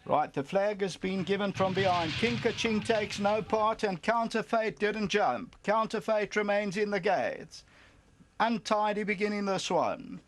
Right, the flag has been given from behind. Kinka Ching takes no part and Counterfeit didn't jump. Counterfeit remains in the gates. Untidy beginning this one.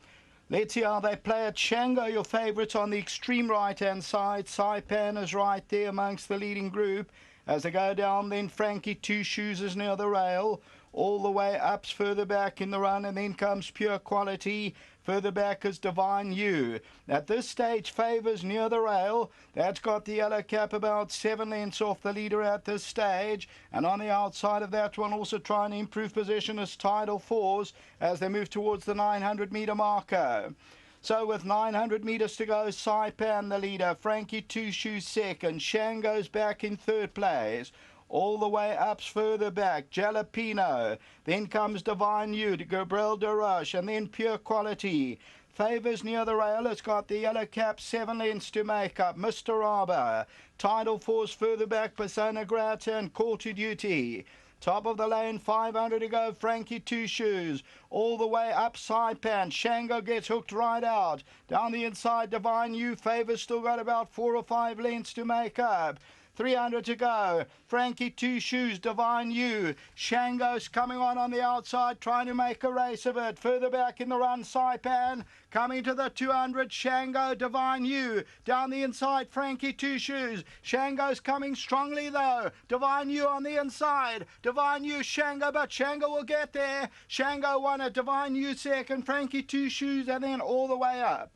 Let's see how they play it. Shango, your favourite on the extreme right-hand side. Saipan is right there amongst the leading group. As they go down, then Frankie Two Shoes is near the rail. All the way up, further back in the run, and then comes Pure Quality. Further back is Divine You. At this stage, Favours near the rail. That's got the yellow cap about 7 lengths off the leader at this stage. And on the outside of that one, also trying to improve position is Tidal Force as they move towards the 900-metre marker. So with 900 metres to go, Saipan the leader, Frankie Two Shoes second, Shango's back in third place. All the way up, further back, Jalapeno. Then comes Divine You, Gabriel de Roche, and then Pure Quality. Favours near the rail, it's got the yellow cap, 7 lengths to make up. Mr. Arbor. Tidal Force further back, Persona Grata and Call to Duty. Top of the lane, 500 to go, Frankie Two Shoes. All the way up, Saipan. Shango gets hooked right out. Down the inside, Divine You. Favours still got about 4 or 5 lengths to make up. 300 to go. Frankie Two Shoes, Divine You. Shango's coming on the outside, trying to make a race of it. Further back in the run, Saipan. Coming to the 200, Shango, Divine You. Down the inside, Frankie Two Shoes. Shango's coming strongly though. Divine You on the inside. Divine You, Shango, but Shango will get there. Shango won it, Divine You second, Frankie Two Shoes, and then all the way up.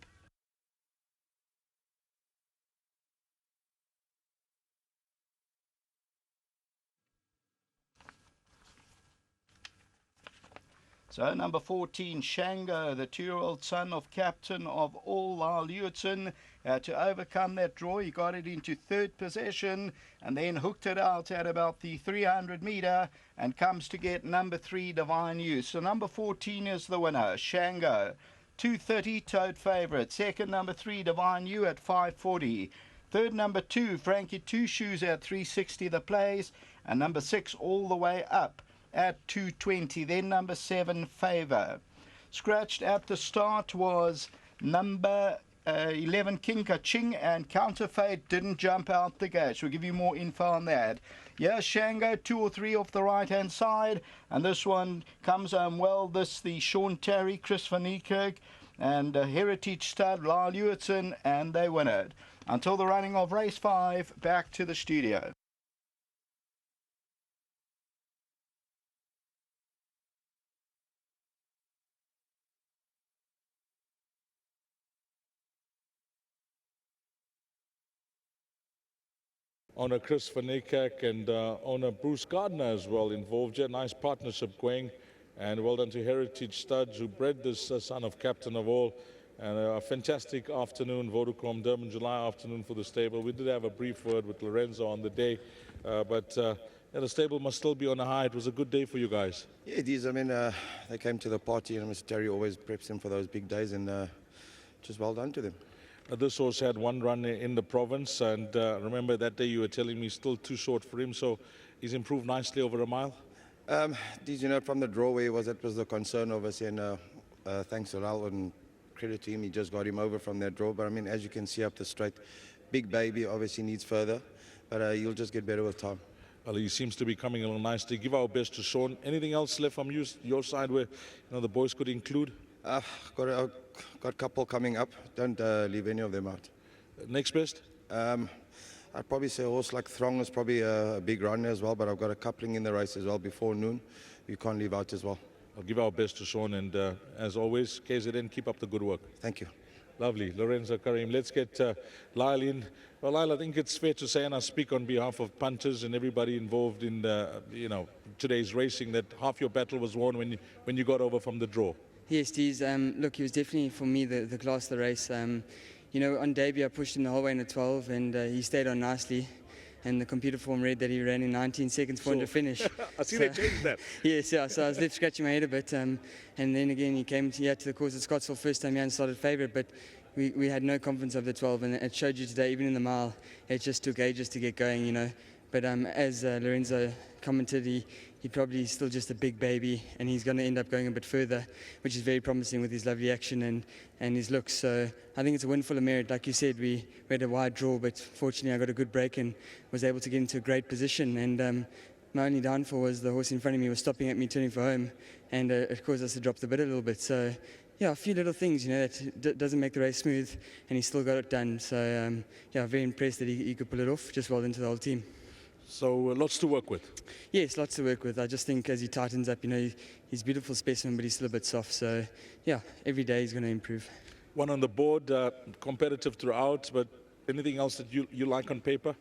So number 14, Shango, the 2-year-old son of captain of all Lyle Lewitson, to overcome that draw. He got it into third position and then hooked it out at about the 300 metre and comes to get number 3, Divine You. So number 14 is the winner, Shango. 230, tote favourite. Second, number 3, Divine You at 540. Third, number 2, Frankie Two Shoes at 360 the place. And number 6 all the way up at 220. Then number 7, Favour. Scratched at the start was number 11, Kinka Ching, and Counterfeit didn't jump out the gate. We'll give you more info on that. Yeah, Shango, 2 or 3 off the right-hand side, and this one comes well. This, the Sean Terry, Chris van Niekerk, and Heritage Stud, Lyle Lewitson, and they win it. Until the running of race 5, back to the studio. Owner Chris van Niekerk and owner Bruce Gardner as well involved here. Nice partnership going, and well done to Heritage Studs who bred this son of captain of all. And a fantastic afternoon, Vodacom, Durban, July afternoon for the stable. We did have a brief word with Lorenzo on the day, but the stable must still be on a high. It was a good day for you guys. Yeah, it is. I mean, they came to the party, and Mr. Terry always preps them for those big days, and just well done to them. This horse had one run in the province, and remember that day you were telling me still too short for him, so he's improved nicely over a mile. Did you know from the draw where he was, that was the concern of us, and thanks to Lal and credit to him, he just got him over from that draw. But I mean, as you can see up the straight, big baby obviously needs further, but he'll just get better with time. Well, he seems to be coming along nicely. Give our best to Sean. Anything else left from your side where the boys could include? Got a couple coming up. Don't leave any of them out. Next best? I'd probably say a horse like Throng is probably a big runner as well, but I've got a coupling in the race as well before noon. You can't leave out as well. I'll give our best to Sean, and as always, KZN, keep up the good work. Thank you. Lovely. Lorenzo, Karim, let's get Lyle in. Well, Lyle, I think it's fair to say, and I speak on behalf of punters and everybody involved in today's racing, that half your battle was won when you got over from the draw. Yes, Deez. Look, he was definitely, for me, the class of the race. On debut, I pushed him the whole way in the 12, and he stayed on nicely. And the computer form read that he ran in 19 seconds for him to finish. I see they changed that. Yes, yeah, so I was left scratching my head a bit. And then again, he came to the course at Scottsville first time he hadn't started favourite, but we had no confidence of the 12, and it showed you today, even in the mile, it just took ages to get going, But as Lorenzo commented, he he probably is still just a big baby, and he's going to end up going a bit further, which is very promising with his lovely action and his looks. So I think it's a win full of merit. Like you said, we had a wide draw, but fortunately I got a good break and was able to get into a great position. And my only downfall was the horse in front of me was stopping at me, turning for home, and it caused us to drop the bit a little bit. So yeah, a few little things, that doesn't make the race smooth, and he still got it done. So yeah, very impressed that he could pull it off. Just well done to the whole team. So lots to work with. Yes, lots to work with. I just think as he tightens up, he's a beautiful specimen, but he's still a bit soft. So yeah, every day he's going to improve. One on the board, competitive throughout, but anything else that you like on paper?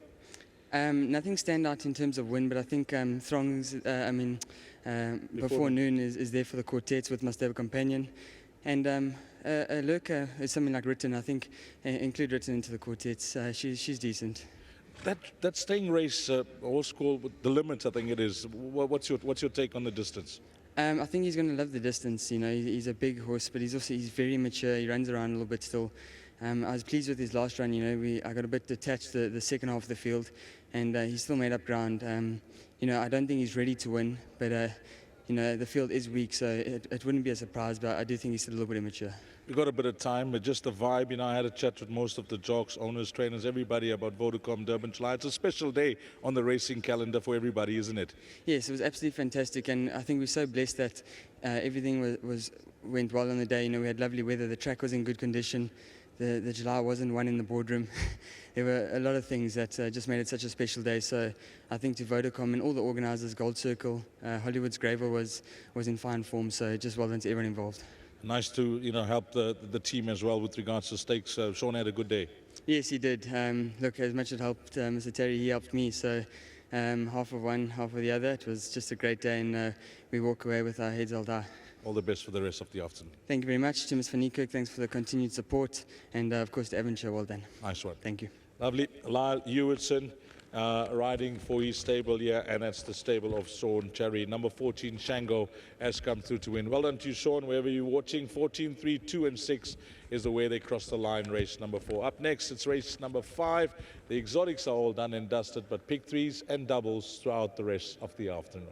Nothing stand out in terms of win, but I think Throngs, before noon is there for the quartets with Must Have a Companion. And a lurker is something like Written. I think include Written into the quartets. She's decent. That staying race, horse called The Limit, I think it is. What's your take on the distance? I think he's going to love the distance. He's a big horse, but he's very mature. He runs around a little bit still. I was pleased with his last run. I got a bit detached the second half of the field, and he still made up ground. I don't think he's ready to win, but the field is weak, so it wouldn't be a surprise. But I do think he's still a little bit immature. We've got a bit of time, but just the vibe. I had a chat with most of the jocks, owners, trainers, everybody about Vodacom Durban July. It's a special day on the racing calendar for everybody, isn't it? Yes, it was absolutely fantastic, and I think we're so blessed that everything went well on the day. We had lovely weather, the track was in good condition, the July wasn't one in the boardroom. There were a lot of things that just made it such a special day. So I think to Vodacom and all the organisers, Gold Circle, Hollywood's Gravel was in fine form. So just well done to everyone involved. Nice to help the team as well with regards to stakes. Sean had a good day. Yes, he did. Look, as much as it helped Mr. Terry, he helped me. So half of one, half of the other. It was just a great day, and we walk away with our heads held high. All the best for the rest of the afternoon. Thank you very much to Ms. Van Niekerk. Thanks for the continued support, and of course to Evan Shaw, well done. Nice one. Thank you. Lovely. Lyle Hewitson riding for his stable here, and that's the stable of Sean Cherry. Number 14, Shango, has come through to win. Well done to you, Sean, wherever you're watching. 14, 3, 2 and 6 is the way they cross the line, race number 4. Up next, it's race number 5. The exotics are all done and dusted, but pick threes and doubles throughout the rest of the afternoon.